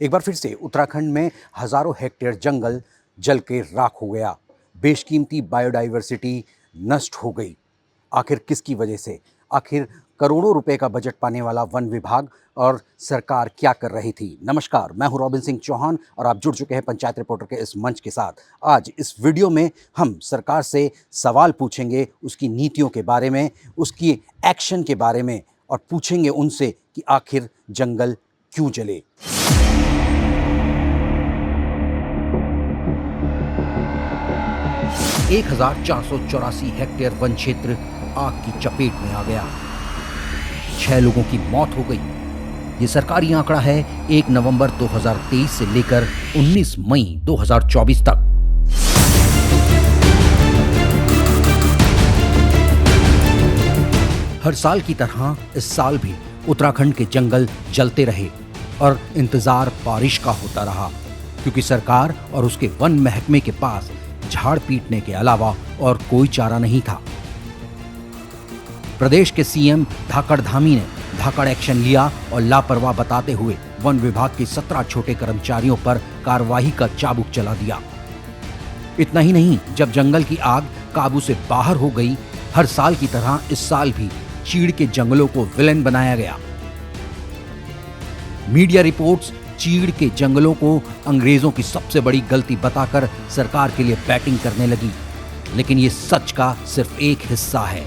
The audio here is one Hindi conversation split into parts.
एक बार फिर से उत्तराखंड में हजारों हेक्टेयर जंगल जल के राख हो गया। बेशकीमती बायोडाइवर्सिटी नष्ट हो गई। आखिर किसकी वजह से? आखिर करोड़ों रुपए का बजट पाने वाला वन विभाग और सरकार क्या कर रही थी? नमस्कार, मैं हूं रॉबिन सिंह चौहान और आप जुड़ चुके हैं पंचायत रिपोर्टर के इस मंच के साथ। आज इस वीडियो में हम सरकार से सवाल पूछेंगे, उसकी नीतियों के बारे में, उसकी एक्शन के बारे में, और पूछेंगे उनसे कि आखिर जंगल क्यों जले। एक 1484 हेक्टेयर वन क्षेत्र आग की चपेट में आ गया। 6 लोगों की मौत हो गई। ये सरकारी आंकड़ा है 1 नवंबर 2023 से लेकर 19 मई 2024 तक। हर साल की तरह इस साल भी उत्तराखंड के जंगल जलते रहे और इंतजार बारिश का होता रहा, क्योंकि सरकार और उसके वन महकमे के पास झाड़ पीटने के अलावा और कोई चारा नहीं था। प्रदेश के सीएम धाकड़ धामी ने धाकड़ एक्शन लिया और लापरवाह बताते हुए वन विभाग के 17 छोटे कर्मचारियों पर कार्रवाई का चाबुक चला दिया। इतना ही नहीं, जब जंगल की आग काबू से बाहर हो गई, हर साल की तरह इस साल भी चीड़ के जंगलों को विलेन बनाया गया। मीडिया रिपोर्ट्स चीड़ के जंगलों को अंग्रेजों की सबसे बड़ी गलती बताकर सरकार के लिए बैटिंग करने लगी, लेकिन ये सच का सिर्फ एक हिस्सा है।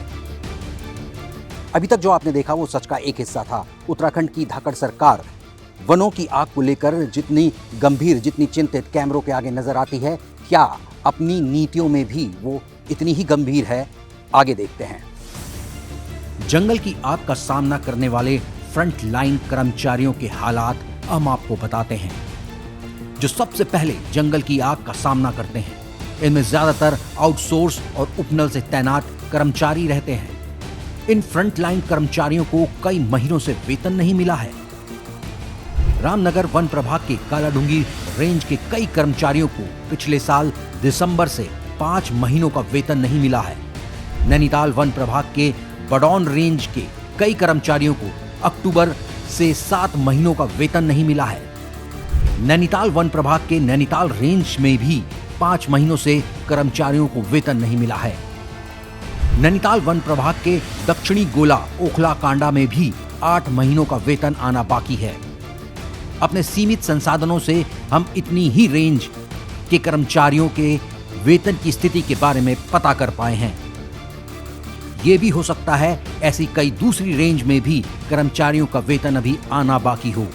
अभी तक जो आपने देखा वो सच का एक हिस्सा था। उत्तराखंड की धाकड़ सरकार वनों की आग को लेकर जितनी गंभीर, जितनी चिंतित कैमरों के आगे नजर आती है, क्या अपनी नीतियों में भी वो इतनी ही गंभीर है? आगे देखते हैं। जंगल की आग का सामना करने वाले फ्रंट लाइन कर्मचारियों के हालात हम आपको बताते हैं, जो सबसे पहले जंगल की आग का सामना करते हैं। इनमें ज्यादातर आउटसोर्स और उपनल से तैनात कर्मचारी रहते हैं। इन फ्रंट लाइन कर्मचारियों को कई महीनों से वेतन नहीं मिला है। रामनगर वन प्रभाग के कालाडूंगी रेंज के कई कर्मचारियों को पिछले साल दिसंबर से 5 महीनों का वेतन नहीं मिला है। नैनीताल वन प्रभाग के बडौन रेंज के कई कर्मचारियों को अक्टूबर से 7 महीनों का वेतन नहीं मिला है। नैनीताल वन प्रभाग के नैनीताल रेंज में भी 5 महीनों से कर्मचारियों को वेतन नहीं मिला है। नैनीताल वन प्रभाग के दक्षिणी गोला ओखला कांडा में भी 8 महीनों का वेतन आना बाकी है। अपने सीमित संसाधनों से हम इतनी ही रेंज के कर्मचारियों के वेतन की स्थिति के बारे में पता कर पाए हैं। ये भी हो सकता है ऐसी कई दूसरी रेंज में भी कर्मचारियों का वेतन अभी आना बाकी हो।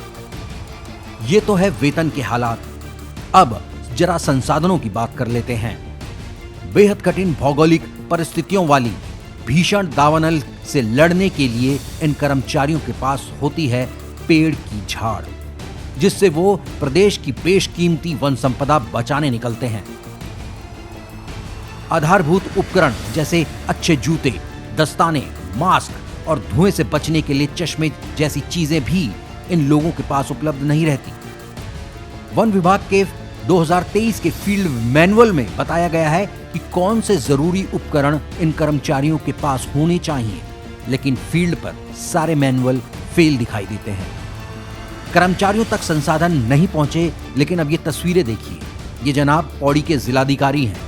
ये तो है वेतन के हालात। अब जरा संसाधनों की बात कर लेते हैं। बेहद कठिन भौगोलिक परिस्थितियों वाली भीषण दावानल से लड़ने के लिए इन कर्मचारियों के पास होती है पेड़ की झाड़, जिससे वो प्रदेश की बेशकीमती वन संपदा बचाने निकलते हैं। आधारभूत उपकरण जैसे अच्छे जूते, दस्ताने, मास्क और धुएं से बचने के लिए चश्मे जैसी चीजें भी इन लोगों के पास उपलब्ध नहीं रहती। वन विभाग के 2023 के फील्ड मैनुअल में बताया गया है कि कौन से जरूरी उपकरण इन कर्मचारियों के पास होने चाहिए, लेकिन फील्ड पर सारे मैनुअल फेल दिखाई देते हैं। कर्मचारियों तक संसाधन नहीं पहुंचे, लेकिन अब ये तस्वीरें देखिए। ये जनाब पौड़ी के जिलाधिकारी हैं।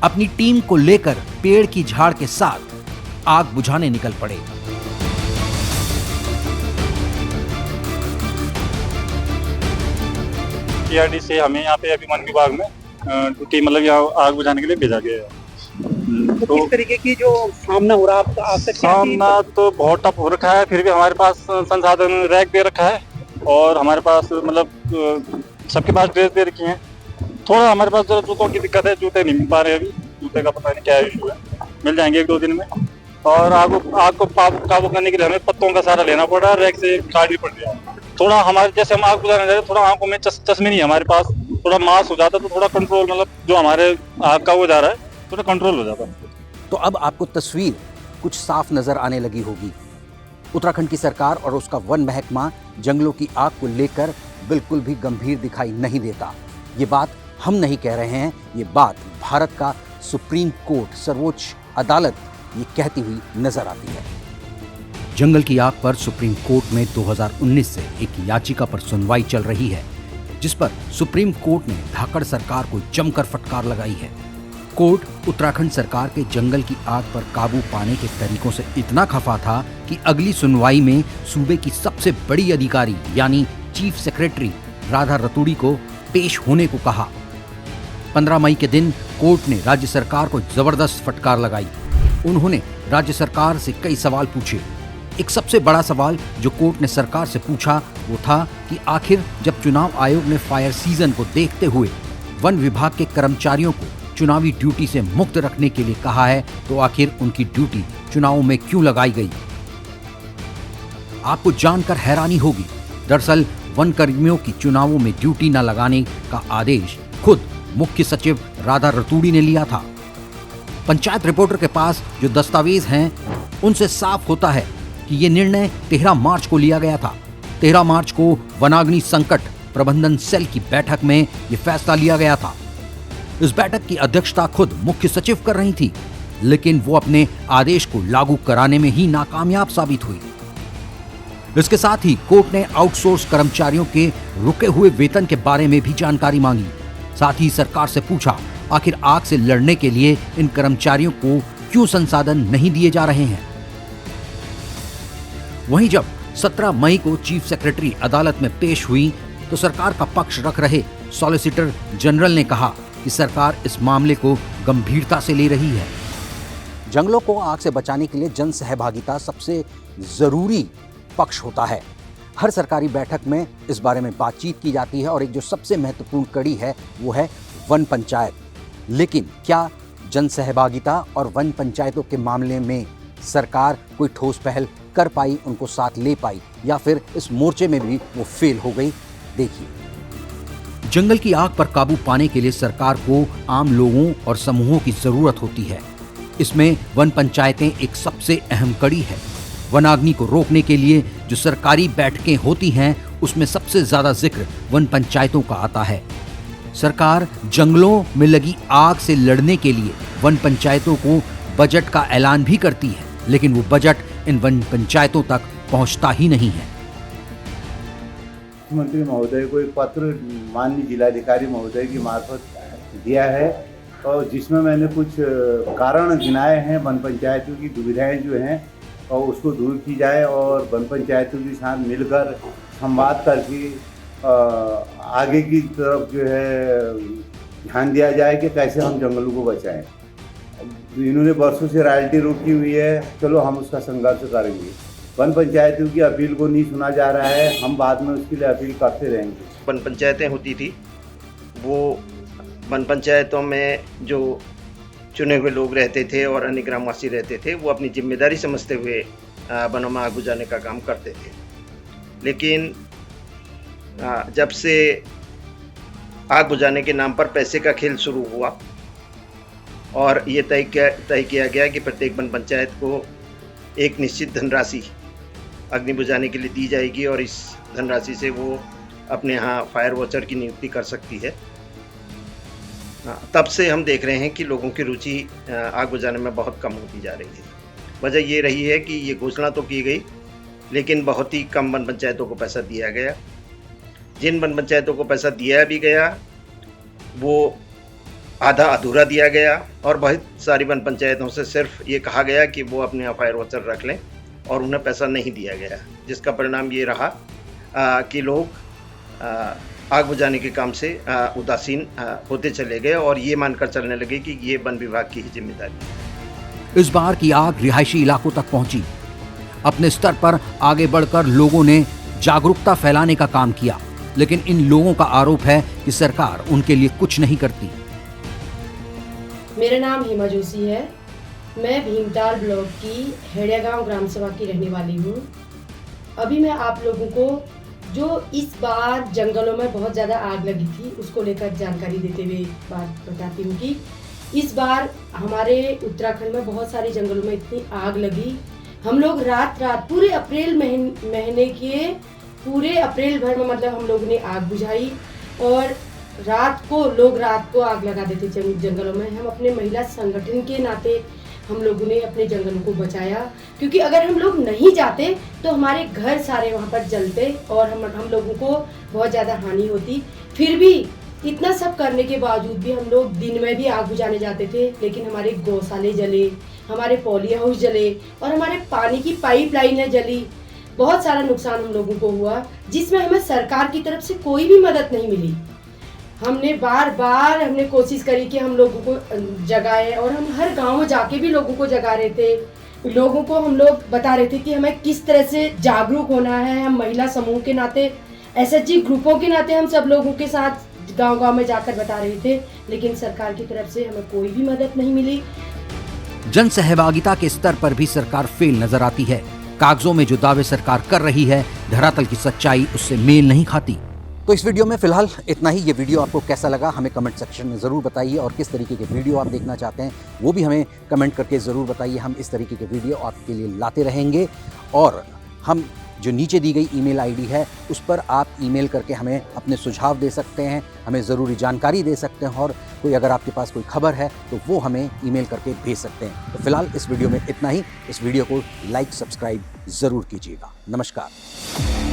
अपनी टीम को लेकर पेड़ की झाड़ के साथ आग बुझाने निकल पड़े। पीआरडी से हमें यहाँ पे अभी वन विभाग में ड्यूटी, मतलब यहाँ आग बुझाने के लिए भेजा गया है। तो किस तरीके की जो सामना हो रहा है आपसे? सामना तो बहुत टफ हो रखा है, फिर भी हमारे पास संसाधन रैक दे रखा है और हमारे पास मतलब सबके पास ड्रेस दे रखी है। थोड़ा हमारे पास जरा जूतों की दिक्कत है, जूते नहीं मिल पा रहे अभी। जूते का पता नहीं क्या इशू है, मिल जाएंगे 1-2 दिन में। और आग को काबू करने के लिए हमें पत्तों का सहारा लेना पड़ रहा है, रैक से काटनी पड़ रही है। थोड़ा हमारे जैसे हम आग बुझाने जा रहे हैं, थोड़ा आंखों में चश्मे नहीं है हमारे पास, थोड़ा मास हो जाता तो थोड़ा कंट्रोल, मतलब जो हमारे आग का वो जा रहा है थोड़ा कंट्रोल हो जाता। तो अब आपको तस्वीर कुछ साफ नजर आने लगी होगी। उत्तराखंड की सरकार और उसका वन महकमा जंगलों की आग को लेकर बिल्कुल भी गंभीर दिखाई नहीं देता। ये बात हम नहीं कह रहे हैं, ये बात भारत का सुप्रीम कोर्ट, सर्वोच्च अदालत ये कहती हुई नजर आती है। जंगल की आग पर सुप्रीम कोर्ट में 2019 से एक याचिका पर सुनवाई चल रही है। जिस पर सुप्रीम कोर्ट ने धाकड़ सरकार को जमकर फटकार लगाई है। कोर्ट उत्तराखंड सरकार के जंगल की आग पर काबू पाने के तरीकों से इतना खफा था कि अगली सुनवाई में सूबे की सबसे बड़ी अधिकारी यानी चीफ सेक्रेटरी राधा रतूड़ी को पेश होने को कहा। 15 मई के दिन कोर्ट ने राज्य सरकार को जबरदस्त फटकार लगाई। उन्होंने राज्य सरकार से कई सवाल पूछे। एक सबसे बड़ा सवाल जो कोर्ट ने सरकार से पूछा वो था कि आखिर जब चुनाव आयोग ने फायर सीजन को देखते हुए वन विभाग के कर्मचारियों को चुनावी ड्यूटी से मुक्त रखने के लिए कहा है तो आखिर उनकी ड्यूटी चुनावों में क्यों लगाई गई। आपको जानकर हैरानी होगी, दरअसल वन कर्मियों की चुनावों में ड्यूटी न लगाने का आदेश खुद मुख्य सचिव राधा रतूड़ी ने लिया था। पंचायत रिपोर्टर के पास जो दस्तावेज हैं उनसे साफ होता है कि ये निर्णय 13 मार्च को लिया गया था। 13 मार्च को वनाग्नि संकट प्रबंधन सेल की बैठक में ये फैसला लिया गया था। इस बैठक की अध्यक्षता खुद मुख्य सचिव कर रही थी, लेकिन वो अपने आदेश को लागू कराने में ही नाकामयाब साबित हुई। इसके साथ ही कोर्ट ने आउटसोर्स कर्मचारियों के रुके हुए वेतन के बारे में भी जानकारी मांगी। साथ ही सरकार से पूछा आखिर आग से लड़ने के लिए इन कर्मचारियों को क्यों संसाधन नहीं दिए जा रहे हैं। वहीं जब 17 मई को चीफ सेक्रेटरी अदालत में पेश हुई तो सरकार का पक्ष रख रहे सॉलिसिटर जनरल ने कहा कि सरकार इस मामले को गंभीरता से ले रही है। जंगलों को आग से बचाने के लिए जन सहभागिता सबसे जरूरी पक्ष होता है। हर सरकारी बैठक में इस बारे में बातचीत की जाती है और एक जो सबसे महत्वपूर्ण कड़ी है वो है वन पंचायत। लेकिन क्या जन सहभागिता और वन पंचायतों के मामले में सरकार कोई ठोस पहल कर पाई, उनको साथ ले पाई, या फिर इस मोर्चे में भी वो फेल हो गई? देखिए, जंगल की आग पर काबू पाने के लिए सरकार को आम लोगों और समूहों की जरूरत होती है। इसमें वन पंचायतें एक सबसे अहम कड़ी है। वनाग्नि को रोकने के लिए जो सरकारी बैठकें होती हैं उसमें सबसे ज्यादा जिक्र वन पंचायतों का आता है। सरकार जंगलों में लगी आग से लड़ने के लिए वन पंचायतों को बजट का ऐलान भी करती है, लेकिन वो बजट इन वन पंचायतों तक पहुंचता ही नहीं है। मुख्यमंत्री महोदय को एक पत्र माननीय जिलाधिकारी महोदय की मार्फत दिया है और जिसमें मैंने कुछ कारण गिनाए हैं वन पंचायतों की दुविधाएं जो हैं और उसको दूर की जाए और वन पंचायतों के साथ मिलकर संवाद करके आगे की तरफ जो है ध्यान दिया जाए कि कैसे हम जंगलों को बचाएं। इन्होंने वर्षों से रॉयल्टी रोकी हुई है, चलो हम उसका संघर्ष करेंगे। वन पंचायतों की अपील को नहीं सुना जा रहा है, हम बाद में उसके लिए अपील करते रहेंगे। वन पंचायतें होती थी, वो वन पंचायतों में जो चुने हुए लोग रहते थे और अन्य ग्रामवासी रहते थे वो अपनी जिम्मेदारी समझते हुए वनों में आग बुझाने का काम करते थे। लेकिन जब से आग बुझाने के नाम पर पैसे का खेल शुरू हुआ और ये तय किया गया कि प्रत्येक वन पंचायत को एक निश्चित धनराशि अग्नि बुझाने के लिए दी जाएगी और इस धनराशि से वो अपने यहाँ फायर वॉचर की नियुक्ति कर सकती है। तब से हम देख रहे हैं कि लोगों की रुचि आग बुझाने में बहुत कम होती जा रही है। वजह ये रही है कि ये घोषणा तो की गई लेकिन बहुत ही कम वन पंचायतों को पैसा दिया गया। जिन वन पंचायतों को पैसा दिया भी गया वो आधा अधूरा दिया गया और बहुत सारी वन पंचायतों से सिर्फ ये कहा गया कि वो अपने यहाँ फायर वॉचर रख लें और उन्हें पैसा नहीं दिया गया, जिसका परिणाम ये रहा कि लोग आग बुझाने के काम से उदासीन होते चले गए और ये मानकर चलने लगे कि ये वन विभाग की ही जिम्मेदारी है। इस बार की आग रिहायशी इलाकों तक पहुंची। अपने स्तर पर आगे बढ़कर लोगों ने जागरूकता फैलाने का काम किया, लेकिन इन लोगों का आरोप है कि सरकार उनके लिए कुछ नहीं करती। मेरा नाम हेमा जोशी है। मैं भीमताल ब्लॉक की हेड़िया गांव ग्राम सभा की रहने वाली हूँ। अभी मैं आप लोगों को जो इस बार जंगलों में बहुत ज़्यादा आग लगी थी उसको लेकर जानकारी देते हुए बात बताती हूँ कि इस बार हमारे उत्तराखंड में बहुत सारी जंगलों में इतनी आग लगी। हम लोग रात पूरे अप्रैल महीने के पूरे अप्रैल भर में मतलब हम लोगों ने आग बुझाई और रात को आग लगा देते जंगलों में। हम अपने महिला संगठन के नाते हम लोगों ने अपने जंगलों को बचाया, क्योंकि अगर हम लोग नहीं जाते तो हमारे घर सारे वहाँ पर जलते और हम लोगों को बहुत ज़्यादा हानि होती। फिर भी इतना सब करने के बावजूद भी हम लोग दिन में भी आग बुझाने जाते थे, लेकिन हमारे गौशाले जले, हमारे पॉली हाउस जले और हमारे पानी की पाइपलाइनें जली। बहुत सारा नुकसान हम लोगों को हुआ, जिसमें हमें सरकार की तरफ से कोई भी मदद नहीं मिली। हमने बार बार कोशिश करी कि हम लोगों को जगाए, और हम हर गांव में जाके भी लोगों को जगा रहे थे। लोगों को हम लोग बता रहे थे कि हमें किस तरह से जागरूक होना है। हम महिला समूह के नाते, SHG ग्रुपों के नाते हम सब लोगों के साथ गांव-गांव में जाकर बता रहे थे, लेकिन सरकार की तरफ से हमें कोई भी मदद नहीं मिली। जन सहभागिता के स्तर पर भी सरकार फेल नजर आती है। कागजों में जो दावे सरकार कर रही है, धरातल की सच्चाई उससे मेल नहीं खाती। तो इस वीडियो में फिलहाल इतना ही। ये वीडियो आपको कैसा लगा हमें कमेंट सेक्शन में ज़रूर बताइए, और किस तरीके के वीडियो आप देखना चाहते हैं वो भी हमें कमेंट करके ज़रूर बताइए। हम इस तरीके के वीडियो आपके लिए लाते रहेंगे, और हम जो नीचे दी गई ईमेल आईडी है उस पर आप ईमेल करके हमें अपने सुझाव दे सकते हैं, हमें ज़रूरी जानकारी दे सकते हैं, और कोई अगर आपके पास कोई खबर है तो वो हमें ईमेल करके भेज सकते हैं। तो फिलहाल इस वीडियो में इतना ही। इस वीडियो को लाइक सब्सक्राइब ज़रूर कीजिएगा। नमस्कार।